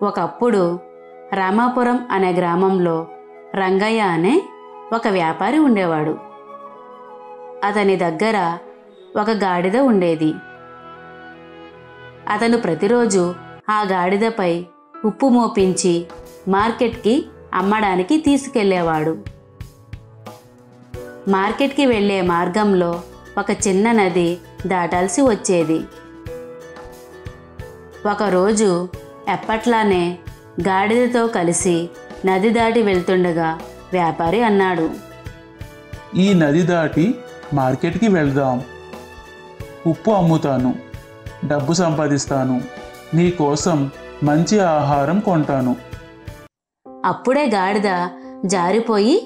ఒకప్పుడు రామాపురం అనే గ్రామంలో రంగయ్య అనే ఒక వ్యాపారి ఉండేవాడు. అతని దగ్గర ఒక గాడిద ఉండేది. అతను ప్రతిరోజు ఆ గాడిదపై ఉప్పు మోపించి మార్కెట్కి అమ్మడానికి తీసుకెళ్ళేవాడు. మార్కెట్కి వెళ్ళే మార్గంలో ఒక చిన్న నది దాటాల్సి వచ్చేది. ఒకరోజు ఎప్పట్లానే గాడిదతో కలిసి నది దాటి వెళ్తుండగా వ్యాపారి అన్నాడు, ఈ నది దాటి మార్కెట్కి వెళ్దాం. ఉప్పు అమ్ముతాను, డబ్బు సంపాదిస్తాను, నీ కోసం మంచి ఆహారం కొంటాను. అప్పుడే గాడిద జారిపోయి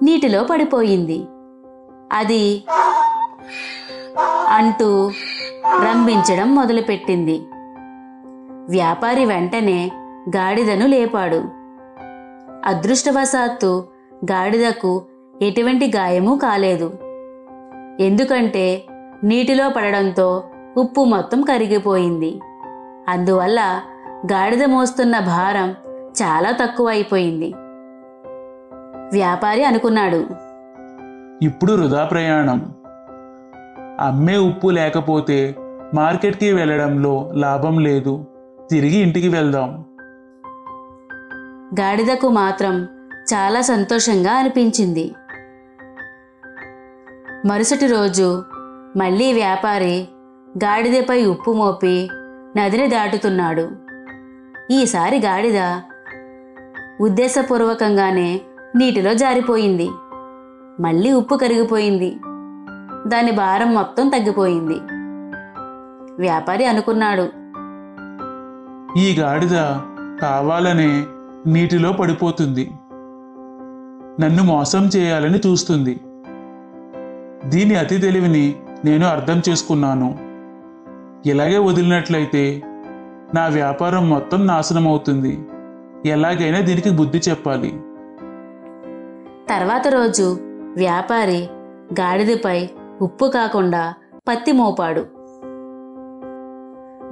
నీటిలో పడిపోయింది. అది అంటూ రంభించడం మొదలుపెట్టింది. వ్యాపారి వెంటనే గాడిదను లేపాడు. అదృష్టవశాత్తు గాడిదకు ఎటువంటి గాయమూ కాలేదు. ఎందుకంటే నీటిలో పడడంతో ఉప్పు మొత్తం కరిగిపోయింది. అందువల్ల గాడిద మోస్తున్న భారం చాలా తక్కువైపోయింది. వ్యాపారి అనుకున్నాడు, ఇప్పుడు వృధా ప్రయాణం. అమ్మే ఉప్పు లేకపోతే మార్కెట్కి వెళ్ళడంలో లాభం లేదు. తిరిగి ఇంటికి వెళ్దాం. గాడిదకు మాత్రం చాలా సంతోషంగా అనిపించింది. మరుసటి రోజు మళ్ళీ వ్యాపారి గాడిదపై ఉప్పు మోపి నదిని దాటుతున్నాడు. ఈసారి గాడిద ఉద్దేశపూర్వకంగానే నీటిలో జారిపోయింది. మళ్ళీ ఉప్పు కరిగిపోయింది. దాని భారం మొత్తం తగ్గిపోయింది. వ్యాపారి అనుకున్నాడు, ఈ గాడిద కావాలనే నీటిలో పడిపోతుంది. నన్ను మోసం చేయాలని చూస్తుంది. దీని అతి తెలివిని నేను అర్థం చేసుకున్నాను. ఇలాగే వదిలినట్లయితే నా వ్యాపారం మొత్తం నాశనం అవుతుంది. ఎలాగైనా దీనికి బుద్ధి చెప్పాలి. తర్వాత రోజు వ్యాపారి గాడిదపై ఉప్పు కాకుండా పత్తి మోపాడు.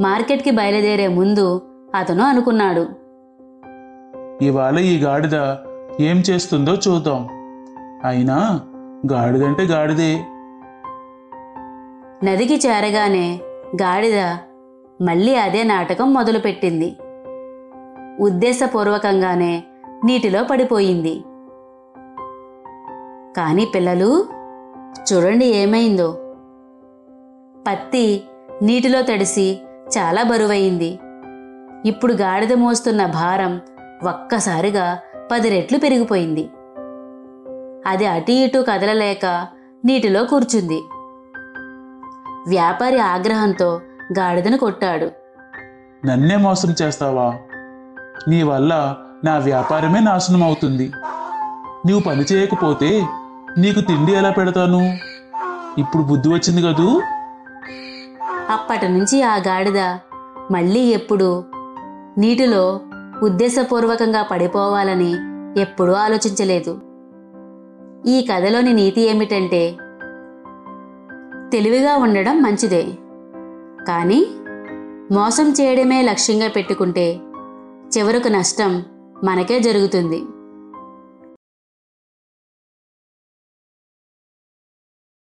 మార్కెట్కి బయలుదేరే ముందు అతను అనుకున్నాడు, ఇవాళ ఈ గాడిద ఏం చేస్తుందో చూద్దాం. అయినా గాడిదంటే గాడిదే. నదికి చేరగానే గాడిద మళ్ళీ అదే నాటకం మొదలుపెట్టింది. ఉద్దేశపూర్వకంగానే నీటిలో పడిపోయింది. కానీ పిల్లలు, చూడండి ఏమైందో. పత్తి నీటిలో తడిసి చాలా బరువయింది. ఇప్పుడు గాడిద మోస్తున్న భారం ఒక్కసారిగా 10 రెట్లు పెరిగిపోయింది. అది అటు ఇటు కదలలేక నీటిలో కూర్చుంది. వ్యాపారి ఆగ్రహంతో గాడిదను కొట్టాడు. నన్నే మోసం చేస్తావా? నీ వల్ల నా వ్యాపారమే నాశనం అవుతుంది. నీవు పని చేయకపోతే నీకు తిండి ఎలా పెడతాను? ఇప్పుడు బుద్ధి వచ్చింది కదూ? అప్పటి నుంచి ఆ గాడిద మళ్ళీ ఎప్పుడూ నీటిలో ఉద్దేశపూర్వకంగా పడిపోవాలని ఎప్పుడూ ఆలోచించలేదు. ఈ కథలోని నీతి ఏమిటంటే, తెలివిగా ఉండడం మంచిదే, కానీ మోసం చేయడమే లక్ష్యంగా పెట్టుకుంటే చివరకు నష్టం మనకే జరుగుతుంది.